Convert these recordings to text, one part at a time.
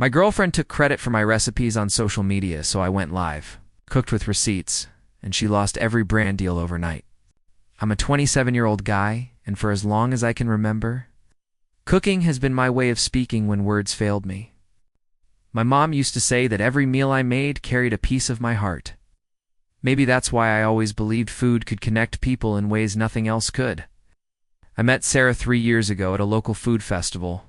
My girlfriend took credit for my recipes on social media, so I went live, cooked with receipts, and she lost every brand deal overnight. I'm a 27-year-old guy, and for as long as I can remember, cooking has been my way of speaking when words failed me. My mom used to say that every meal I made carried a piece of my heart. Maybe that's why I always believed food could connect people in ways nothing else could. I met Sarah 3 years ago at a local food festival.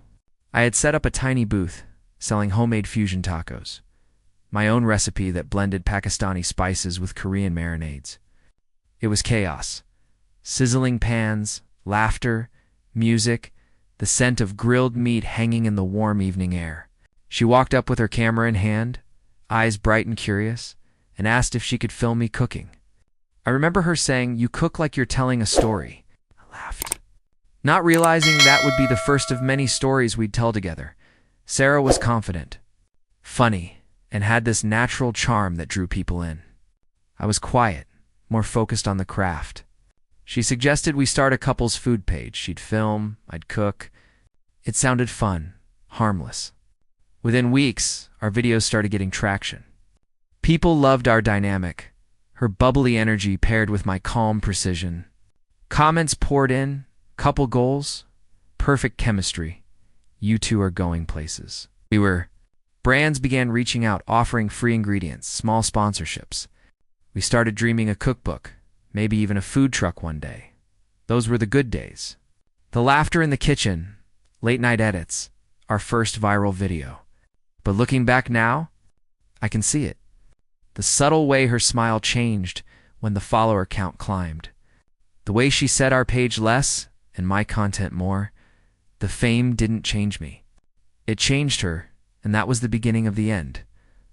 I had set up a tiny booth, selling homemade fusion tacos, my own recipe that blended Pakistani spices with Korean marinades. It was chaos. Sizzling pans, laughter, music, the scent of grilled meat hanging in the warm evening air. She walked up with her camera in hand, eyes bright and curious, and asked if she could film me cooking. I remember her saying, "You cook like you're telling a story." I laughed, not realizing that would be the first of many stories we'd tell together. Sarah was confident, funny, and had this natural charm that drew people in. I was quiet, more focused on the craft. She suggested we start a couple's food page. She'd film, I'd cook. It sounded fun, harmless. Within weeks, our videos started getting traction. People loved our dynamic, her bubbly energy paired with my calm precision. Comments poured in, couple goals, perfect chemistry. You two are going places. Brands began reaching out, offering free ingredients, small sponsorships. We started dreaming a cookbook, maybe even a food truck one day. Those were the good days. The laughter in the kitchen, late-night edits, our first viral video. But looking back now, I can see it. The subtle way her smile changed when the follower count climbed. The way she said our page less and my content more. The fame didn't change me. It changed her, and that was the beginning of the end,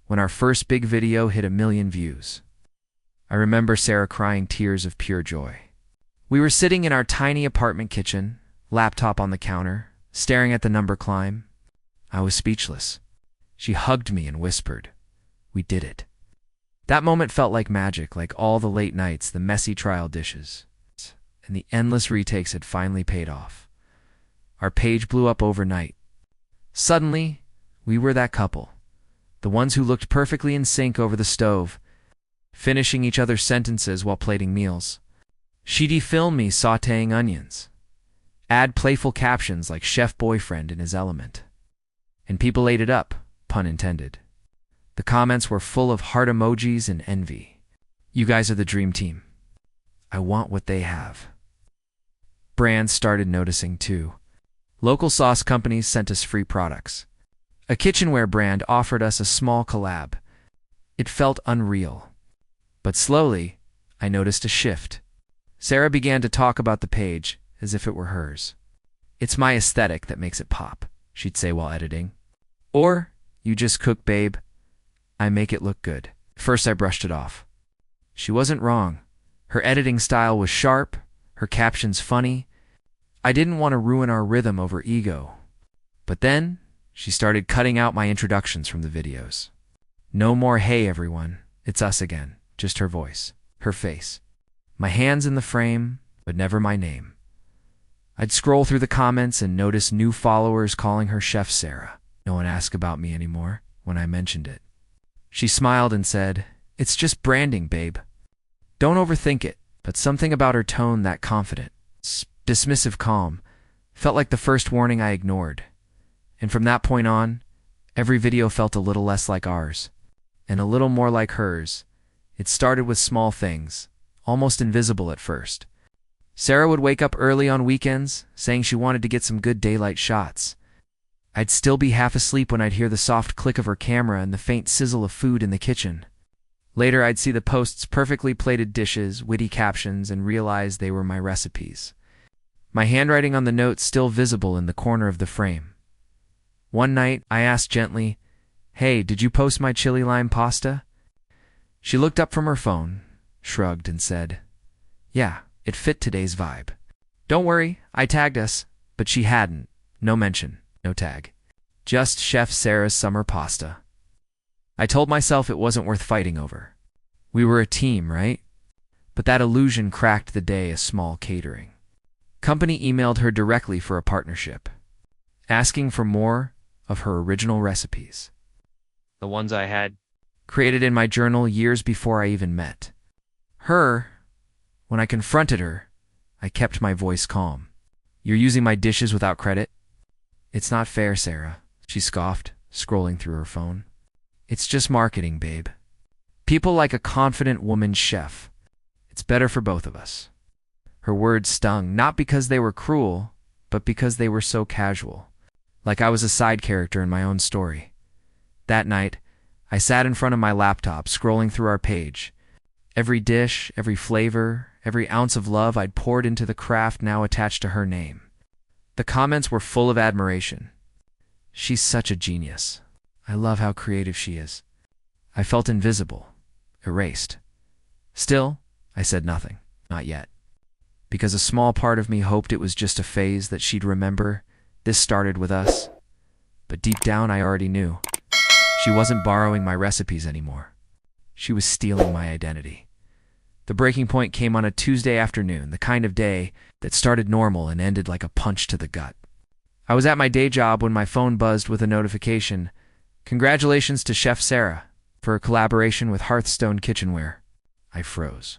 when our first big video hit 1 million views. I remember Sarah crying tears of pure joy. We were sitting in our tiny apartment kitchen, laptop on the counter, staring at the number climb. I was speechless. She hugged me and whispered, "We did it." That moment felt like magic, like all the late nights, the messy trial dishes, and the endless retakes had finally paid off. Our page blew up overnight. Suddenly, we were that couple, the ones who looked perfectly in sync over the stove, finishing each other's sentences while plating meals. She'd film me sautéing onions, add playful captions like "chef boyfriend in his element." And people ate it up, pun intended. The comments were full of heart emojis and envy. "You guys are the dream team. I want what they have." Brands started noticing too. Local sauce companies sent us free products. A kitchenware brand offered us a small collab. It felt unreal. But slowly, I noticed a shift. Sarah began to talk about the page as if it were hers. "It's my aesthetic that makes it pop," she'd say while editing. Or, "You just cook, babe. I make it look good." First I brushed it off. She wasn't wrong. Her editing style was sharp, her captions funny. I didn't want to ruin our rhythm over ego. But then, she started cutting out my introductions from the videos. No more "Hey everyone, it's us again," just her voice, her face. My hands in the frame, but never my name. I'd scroll through the comments and notice new followers calling her Chef Sarah. No one asked about me anymore when I mentioned it. She smiled and said, "It's just branding, babe. Don't overthink it." But something about her tone, that confident, dismissive calm, felt like the first warning I ignored. And from that point on, every video felt a little less like ours, and a little more like hers. It started with small things, almost invisible at first. Sarah would wake up early on weekends, saying she wanted to get some good daylight shots. I'd still be half asleep when I'd hear the soft click of her camera and the faint sizzle of food in the kitchen. Later, I'd see the post's perfectly plated dishes, witty captions, and realize they were my recipes. My handwriting on the note still visible in the corner of the frame. One night, I asked gently, "Hey, did you post my chili lime pasta?" She looked up from her phone, shrugged, and said, "Yeah, it fit today's vibe." Don't worry, I tagged us, but she hadn't. No mention, no tag. Just Chef Sarah's summer pasta. I told myself it wasn't worth fighting over. We were a team, right? But that illusion cracked the day a small catering company emailed her directly for a partnership. Asking for more, of her original recipes. The ones I had. Created in my journal years before I even met her. When I confronted her, I kept my voice calm. "You're using my dishes without credit?" "It's not fair, Sarah," she scoffed, scrolling through her phone. "It's just marketing, babe. People like a confident woman chef. It's better for both of us." Her words stung, not because they were cruel, but because they were so casual, like I was a side character in my own story. That night, I sat in front of my laptop, scrolling through our page. Every dish, every flavor, every ounce of love I'd poured into the craft now attached to her name. The comments were full of admiration. "She's such a genius. I love how creative she is." I felt invisible, erased. Still, I said nothing, not yet. Because a small part of me hoped it was just a phase that she'd remember. This started with us. But deep down, I already knew. She wasn't borrowing my recipes anymore. She was stealing my identity. The breaking point came on a Tuesday afternoon, the kind of day that started normal and ended like a punch to the gut. I was at my day job when my phone buzzed with a notification. "Congratulations to Chef Sarah for a collaboration with Hearthstone Kitchenware." I froze.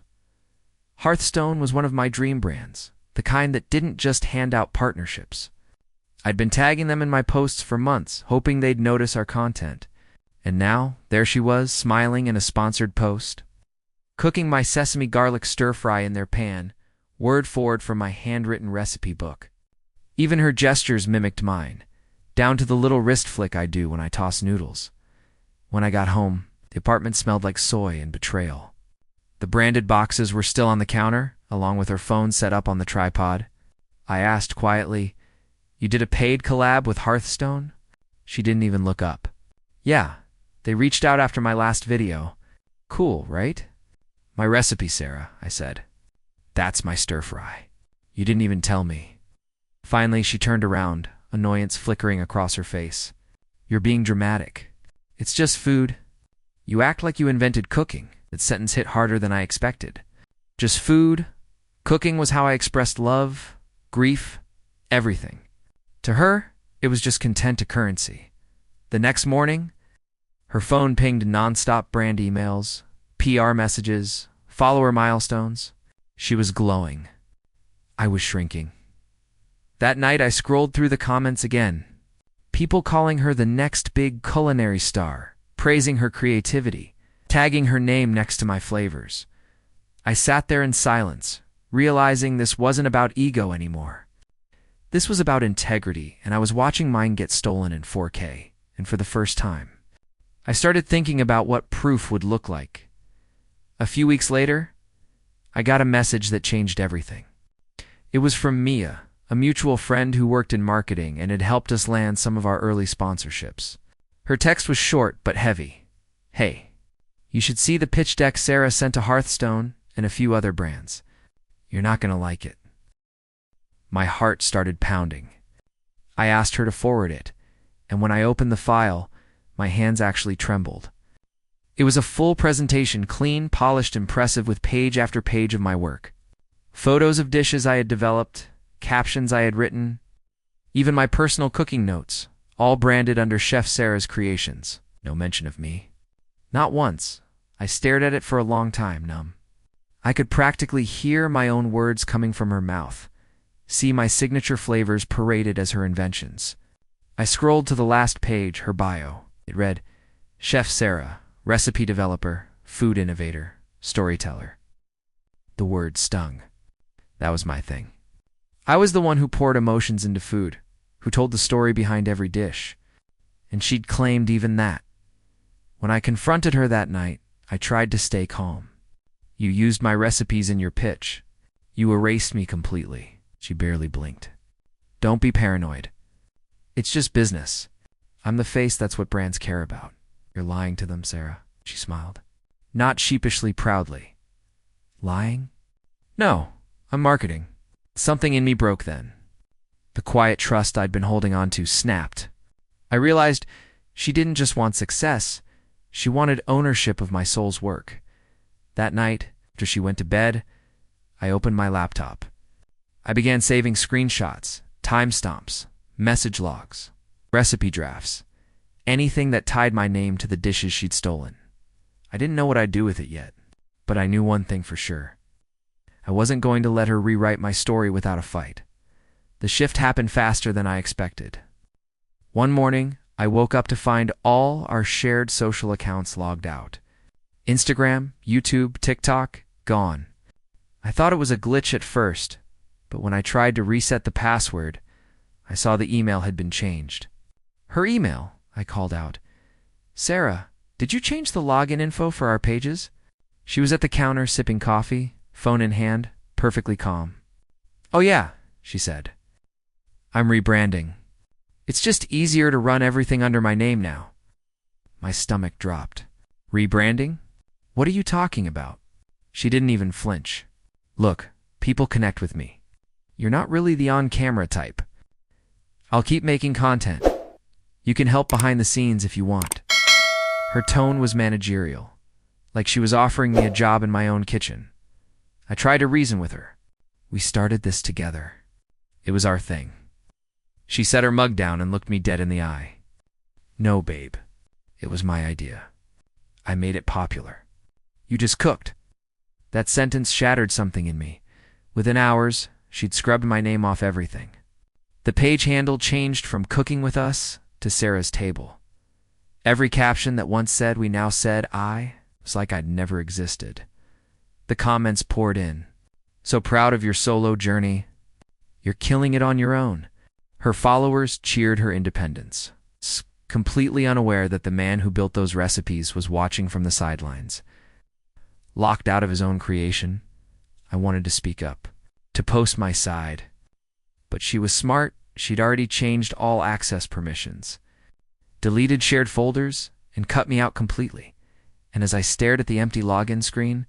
Hearthstone was one of my dream brands, the kind that didn't just hand out partnerships. I'd been tagging them in my posts for months, hoping they'd notice our content. And now, there she was, smiling in a sponsored post, cooking my sesame garlic stir-fry in their pan, word for word from my handwritten recipe book. Even her gestures mimicked mine, down to the little wrist flick I do when I toss noodles. When I got home, the apartment smelled like soy and betrayal. The branded boxes were still on the counter, along with her phone set up on the tripod. I asked quietly, "You did a paid collab with Hearthstone?" She didn't even look up. "Yeah, they reached out after my last video." "Cool, right?" "My recipe, Sarah," I said. "That's my stir-fry. You didn't even tell me." Finally, she turned around, annoyance flickering across her face. "You're being dramatic. It's just food. You act like you invented cooking." That sentence hit harder than I expected. Just food. Cooking was how I expressed love, grief, everything. To her, it was just content to currency. The next morning, her phone pinged nonstop brand emails, PR messages, follower milestones. She was glowing. I was shrinking. That night, I scrolled through the comments again. People calling her the next big culinary star, praising her creativity, tagging her name next to my flavors. I sat there in silence, realizing this wasn't about ego anymore. This was about integrity, and I was watching mine get stolen in 4K, and for the first time. I started thinking about what proof would look like. A few weeks later, I got a message that changed everything. It was from Mia, a mutual friend who worked in marketing and had helped us land some of our early sponsorships. Her text was short but heavy. "Hey, you should see the pitch deck Sarah sent to Hearthstone and a few other brands. You're not going to like it." My heart started pounding. I asked her to forward it, and when I opened the file, my hands actually trembled. It was a full presentation, clean, polished, impressive, with page after page of my work. Photos of dishes I had developed, captions I had written, even my personal cooking notes, all branded under Chef Sarah's Creations. No mention of me. Not once. I stared at it for a long time, numb. I could practically hear my own words coming from her mouth, see my signature flavors paraded as her inventions. I scrolled to the last page, her bio. It read, "Chef Sarah, recipe developer, food innovator, storyteller." The word stung. That was my thing. I was the one who poured emotions into food, who told the story behind every dish. And she'd claimed even that. When I confronted her that night, I tried to stay calm. "You used my recipes in your pitch. You erased me completely." She barely blinked. "Don't be paranoid. It's just business. I'm the face that's what brands care about." "You're lying to them, Sarah," she smiled. Not sheepishly, proudly. "Lying? No, I'm marketing." Something in me broke then. The quiet trust I'd been holding on to snapped. I realized she didn't just want success. She wanted ownership of my soul's work. That night, after she went to bed, I opened my laptop. I began saving screenshots, timestamps, message logs, recipe drafts, anything that tied my name to the dishes she'd stolen. I didn't know what I'd do with it yet, but I knew one thing for sure. I wasn't going to let her rewrite my story without a fight. The shift happened faster than I expected. One morning, I woke up to find all our shared social accounts logged out. Instagram, YouTube, TikTok, gone. I thought it was a glitch at first, but when I tried to reset the password, I saw the email had been changed. Her email, I called out. "Sarah, did you change the login info for our pages?" She was at the counter sipping coffee, phone in hand, perfectly calm. "Oh yeah," she said. "I'm rebranding. It's just easier to run everything under my name now." My stomach dropped. "Rebranding? What are you talking about?" She didn't even flinch. "Look, people connect with me. You're not really the on-camera type. I'll keep making content. You can help behind the scenes if you want." Her tone was managerial, like she was offering me a job in my own kitchen. I tried to reason with her. We started this together. It was our thing. She set her mug down and looked me dead in the eye. "No, babe. It was my idea. I made it popular. You just cooked." That sentence shattered something in me. Within hours, she'd scrubbed my name off everything. The page handle changed from "Cooking with Us" to "Sarah's Table." Every caption that once said "we now said I" was like I'd never existed. The comments poured in. "So proud of your solo journey. You're killing it on your own." Her followers cheered her independence, completely unaware that the man who built those recipes was watching from the sidelines. Locked out of his own creation, I wanted to speak up, to post my side. But she was smart. She'd already changed all access permissions, deleted shared folders, and cut me out completely. And as I stared at the empty login screen,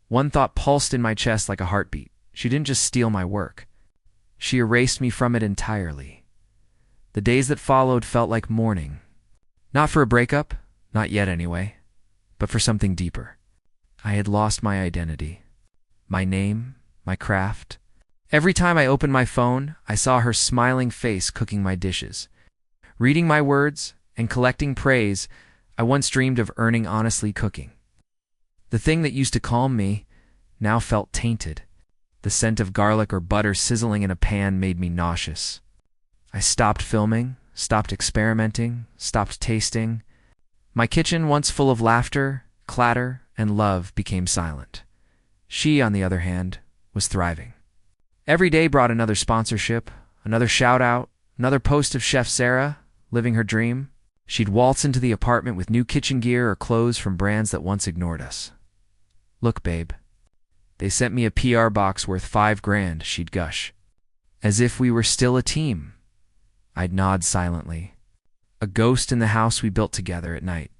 one thought pulsed in my chest like a heartbeat. She didn't just steal my work. She erased me from it entirely. The days that followed felt like mourning. Not for a breakup, not yet anyway, but for something deeper. I had lost my identity, my name, my craft. Every time I opened my phone, I saw her smiling face cooking my dishes. Reading my words and collecting praise I once dreamed of earning honestly cooking. The thing that used to calm me now felt tainted. The scent of garlic or butter sizzling in a pan made me nauseous. I stopped filming, stopped experimenting, stopped tasting. My kitchen, once full of laughter, clatter, and love, became silent. She, on the other hand, was thriving. Every day brought another sponsorship, another shout-out, another post of Chef Sarah, living her dream. She'd waltz into the apartment with new kitchen gear or clothes from brands that once ignored us. "Look, babe. They sent me a PR box worth $5,000, she'd gush. As if we were still a team. I'd nod silently. A ghost in the house we built together at night.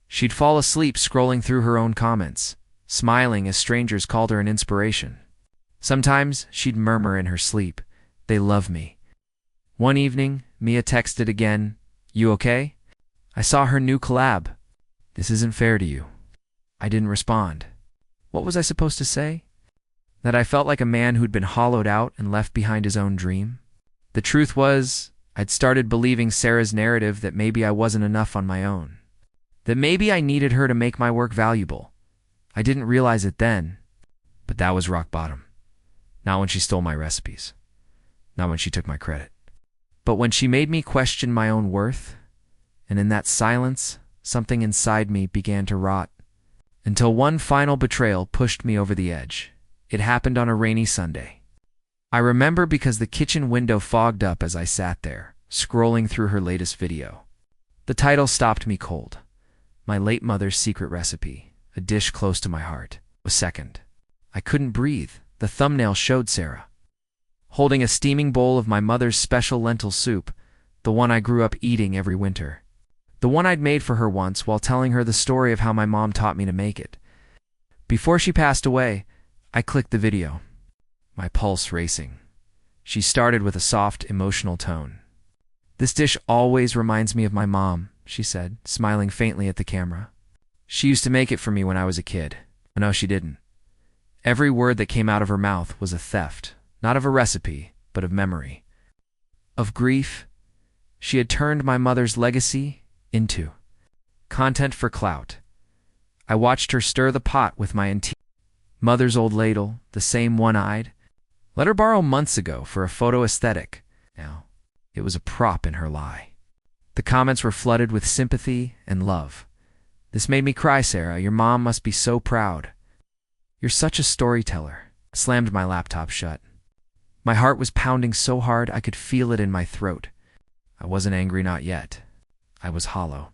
She'd fall asleep scrolling through her own comments, smiling as strangers called her an inspiration. Sometimes she'd murmur in her sleep, "They love me." One evening, Mia texted again, "You okay?" I saw her new collab. "This isn't fair to you." I didn't respond. What was I supposed to say? That I felt like a man who'd been hollowed out and left behind his own dream? The truth was, I'd started believing Sarah's narrative that maybe I wasn't enough on my own. That maybe I needed her to make my work valuable. I didn't realize it then, but that was rock bottom. Not when she stole my recipes. Not when she took my credit. But when she made me question my own worth, and in that silence, something inside me began to rot. Until one final betrayal pushed me over the edge. It happened on a rainy Sunday. I remember because the kitchen window fogged up as I sat there, scrolling through her latest video. The title stopped me cold. My late mother's secret recipe, a dish close to my heart, was second. I couldn't breathe. The thumbnail showed Sarah, holding a steaming bowl of my mother's special lentil soup, the one I grew up eating every winter. The one I'd made for her once while telling her the story of how my mom taught me to make it. Before she passed away, I clicked the video, my pulse racing. She started with a soft, emotional tone. "This dish always reminds me of my mom," she said, smiling faintly at the camera. "She used to make it for me when I was a kid." No, she didn't. Every word that came out of her mouth was a theft, not of a recipe, but of memory. Of grief, She had turned my mother's legacy into content for clout. I watched her stir the pot with my mother's old ladle, the same one-eyed. Let her borrow months ago for a photo aesthetic. Now, it was a prop in her lie. The comments were flooded with sympathy and love. This made me cry, Sarah. Your mom must be so proud. You're such a storyteller. I slammed my laptop shut. My heart was pounding so hard I could feel it in my throat. I wasn't angry, not yet. I was hollow.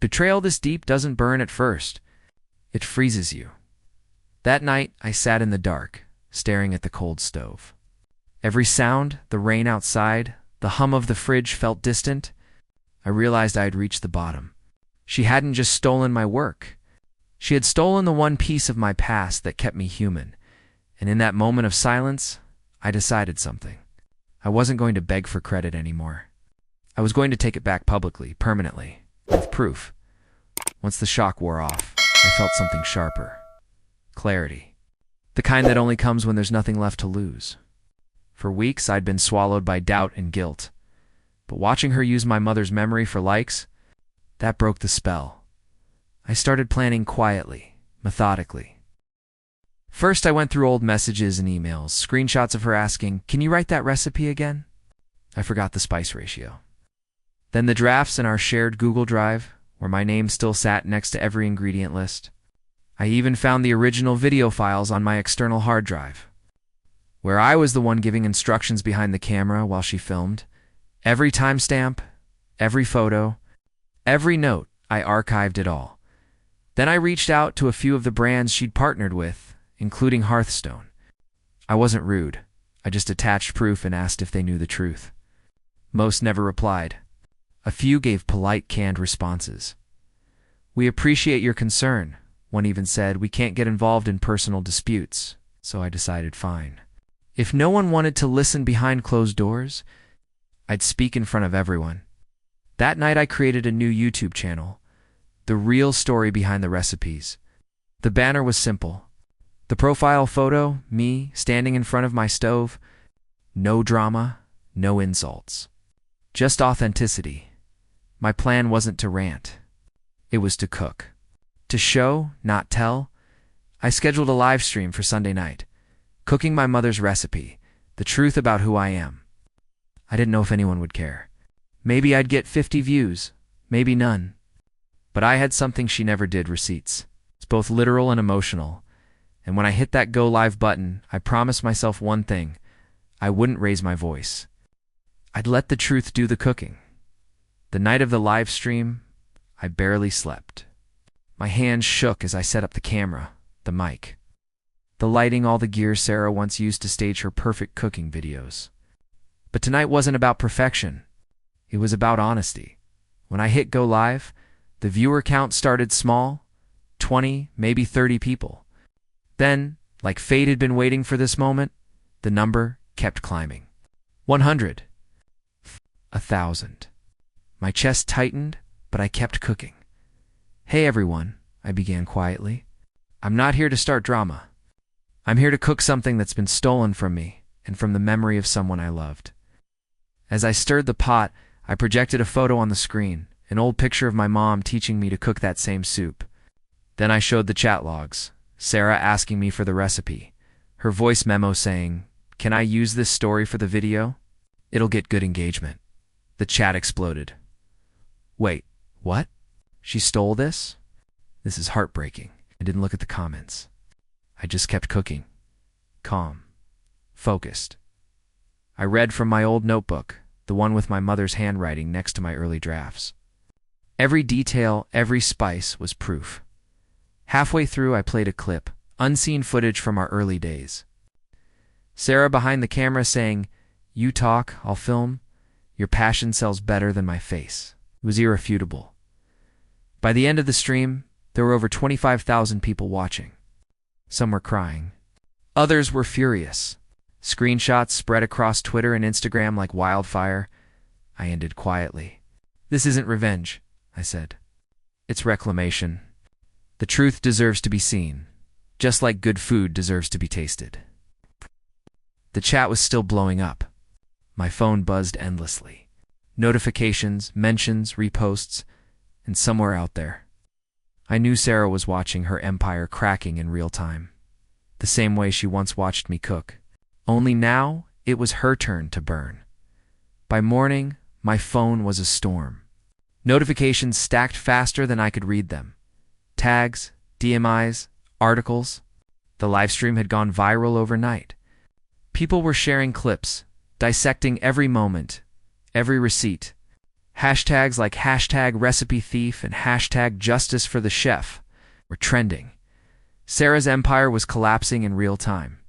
Betrayal this deep doesn't burn at first. It freezes you. That night, I sat in the dark, staring at the cold stove. Every sound, the rain outside, the hum of the fridge felt distant. I realized I had reached the bottom. She hadn't just stolen my work. She had stolen the one piece of my past that kept me human. And in that moment of silence, I decided something. I wasn't going to beg for credit anymore. I was going to take it back publicly, permanently, with proof. Once the shock wore off, I felt something sharper. Clarity. The kind that only comes when there's nothing left to lose. For weeks, I'd been swallowed by doubt and guilt. But watching her use my mother's memory for likes, that broke the spell. I started planning quietly, methodically. First, I went through old messages and emails, screenshots of her asking, "Can you write that recipe again?" I forgot the spice ratio. Then the drafts in our shared Google Drive, where my name still sat next to every ingredient list. I even found the original video files on my external hard drive, where I was the one giving instructions behind the camera while she filmed. Every timestamp, every photo, every note, I archived it all. Then I reached out to a few of the brands she'd partnered with, including Hearthstone. I wasn't rude. I just attached proof and asked if they knew the truth. Most never replied. A few gave polite, canned responses. "We appreciate your concern." One even said, "We can't get involved in personal disputes." So I decided fine. If no one wanted to listen behind closed doors, I'd speak in front of everyone. That night I created a new YouTube channel, The Real Story Behind the Recipes. The banner was simple. The profile photo, me, standing in front of my stove. No drama, no insults. Just authenticity. My plan wasn't to rant. It was to cook. To show, not tell. I scheduled a live stream for Sunday night, cooking my mother's recipe, the truth about who I am. I didn't know if anyone would care. Maybe I'd get 50 views, maybe none. But I had something she never did, receipts. It's both literal and emotional. And when I hit that go live button, I promised myself one thing. I wouldn't raise my voice. I'd let the truth do the cooking. The night of the live stream, I barely slept. My hands shook as I set up the camera, the mic, the lighting, all the gear Sarah once used to stage her perfect cooking videos. But tonight wasn't about perfection. It was about honesty. When I hit go live, the viewer count started small, 20, maybe 30 people. Then, like fate had been waiting for this moment, the number kept climbing. 100. 1,000. My chest tightened, but I kept cooking. "Hey everyone," I began quietly. "I'm not here to start drama. I'm here to cook something that's been stolen from me and from the memory of someone I loved." As I stirred the pot, I projected a photo on the screen, an old picture of my mom teaching me to cook that same soup. Then I showed the chat logs, Sarah asking me for the recipe, her voice memo saying, "Can I use this story for the video? It'll get good engagement." The chat exploded. "Wait, what? She stole this? This is heartbreaking." I didn't look at the comments. I just kept cooking. Calm. Focused. I read from my old notebook, the one with my mother's handwriting next to my early drafts. Every detail, every spice was proof. Halfway through, I played a clip, unseen footage from our early days. Sarah behind the camera saying, "You talk, I'll film. Your passion sells better than my face." It was irrefutable. By the end of the stream, there were over 25,000 people watching. Some were crying. Others were furious. Screenshots spread across Twitter and Instagram like wildfire. I ended quietly. "This isn't revenge," I said. "It's reclamation. The truth deserves to be seen, just like good food deserves to be tasted." The chat was still blowing up. My phone buzzed endlessly. Notifications, mentions, reposts, and somewhere out there, I knew Sarah was watching her empire cracking in real time, the same way she once watched me cook. Only now, it was her turn to burn. By morning, my phone was a storm. Notifications stacked faster than I could read them. Tags, DMIs, articles. The livestream had gone viral overnight. People were sharing clips, dissecting every moment, every receipt. Hashtags like hashtag recipe thief and hashtag justice for the chef were trending. Sarah's empire was collapsing in real time.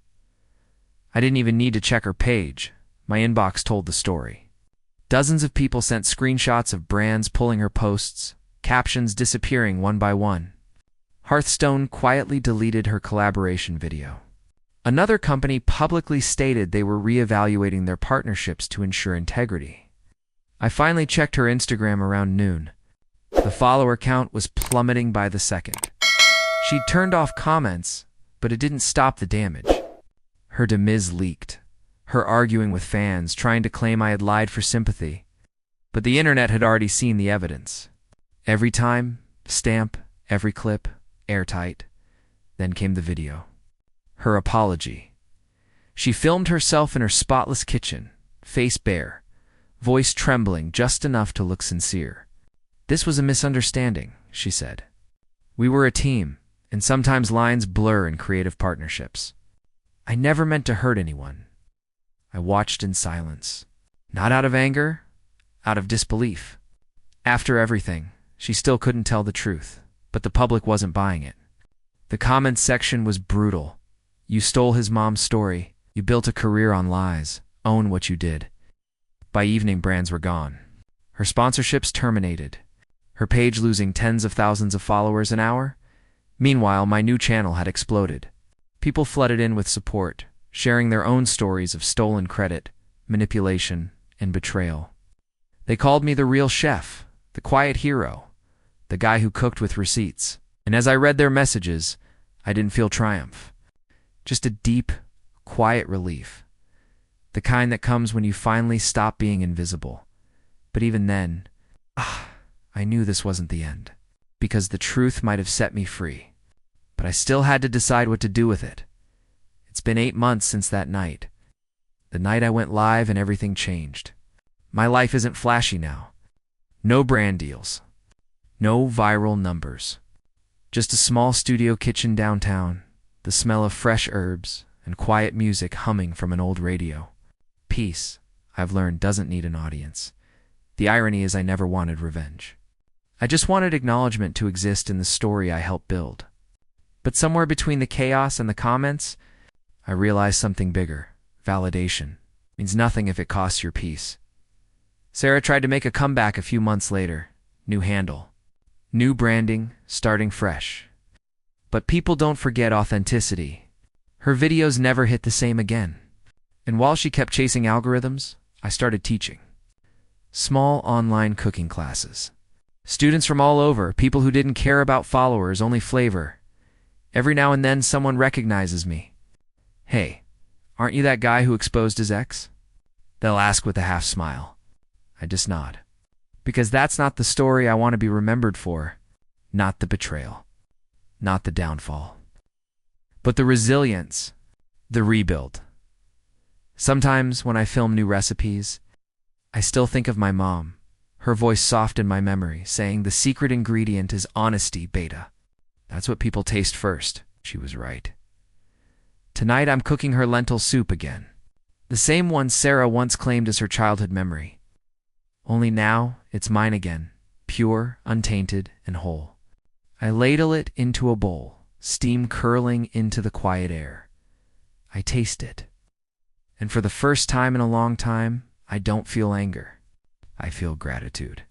I didn't even need to check her page. My inbox told the story. Dozens of people sent screenshots of brands pulling her posts, captions disappearing one by one. Hearthstone quietly deleted her collaboration video. Another company publicly stated they were reevaluating their partnerships to ensure integrity. I finally checked her Instagram around noon. The follower count was plummeting by the second. She'd turned off comments, but it didn't stop the damage. Her demise leaked, her arguing with fans, trying to claim I had lied for sympathy. But the internet had already seen the evidence. Every time, stamp, every clip, airtight. Then came the video. Her apology. She filmed herself in her spotless kitchen, face bare, voice trembling just enough to look sincere. "This was a misunderstanding," she said. "We were a team, and sometimes lines blur in creative partnerships. I never meant to hurt anyone." I watched in silence. Not out of anger, out of disbelief. After everything, she still couldn't tell the truth, but the public wasn't buying it. The comments section was brutal. "You stole his mom's story. You built a career on lies. Own what you did." By evening, brands were gone. Her sponsorships terminated. Her page losing tens of thousands of followers an hour. Meanwhile, my new channel had exploded. People flooded in with support, sharing their own stories of stolen credit, manipulation, and betrayal. They called me the real chef, the quiet hero, the guy who cooked with receipts. And as I read their messages, I didn't feel triumph. Just a deep, quiet relief. The kind that comes when you finally stop being invisible. But even then, I knew this wasn't the end, because the truth might have set me free. But I still had to decide what to do with it. It's been 8 months since that night. The night I went live and everything changed. My life isn't flashy now. No brand deals. No viral numbers. Just a small studio kitchen downtown, the smell of fresh herbs, and quiet music humming from an old radio. Peace, I've learned, doesn't need an audience. The irony is I never wanted revenge. I just wanted acknowledgement to exist in the story I helped build. But somewhere between the chaos and the comments, I realized something bigger. Validation means nothing if it costs your peace. Sarah tried to make a comeback a few months later. New handle. New branding, starting fresh. But people don't forget authenticity. Her videos never hit the same again. And while she kept chasing algorithms, I started teaching. Small online cooking classes. Students from all over, people who didn't care about followers, only flavor. Every now and then someone recognizes me. "Hey, aren't you that guy who exposed his ex?" They'll ask with a half smile. I just nod. Because that's not the story I want to be remembered for. Not the betrayal. Not the downfall. But the resilience. The rebuild. Sometimes when I film new recipes, I still think of my mom, her voice soft in my memory, saying the secret ingredient is honesty, beta. That's what people taste first. She was right. Tonight I'm cooking her lentil soup again. The same one Sarah once claimed as her childhood memory. Only now, it's mine again, pure, untainted, and whole. I ladle it into a bowl, steam curling into the quiet air. I taste it. And for the first time in a long time, I don't feel anger. I feel gratitude.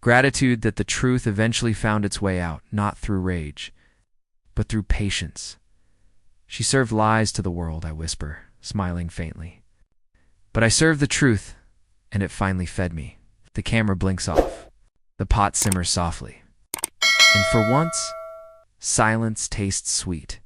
Gratitude that the truth eventually found its way out, not through rage, but through patience. She served lies to the world, I whisper, smiling faintly. But I served the truth, and it finally fed me. The camera blinks off. The pot simmers softly. And for once, silence tastes sweet.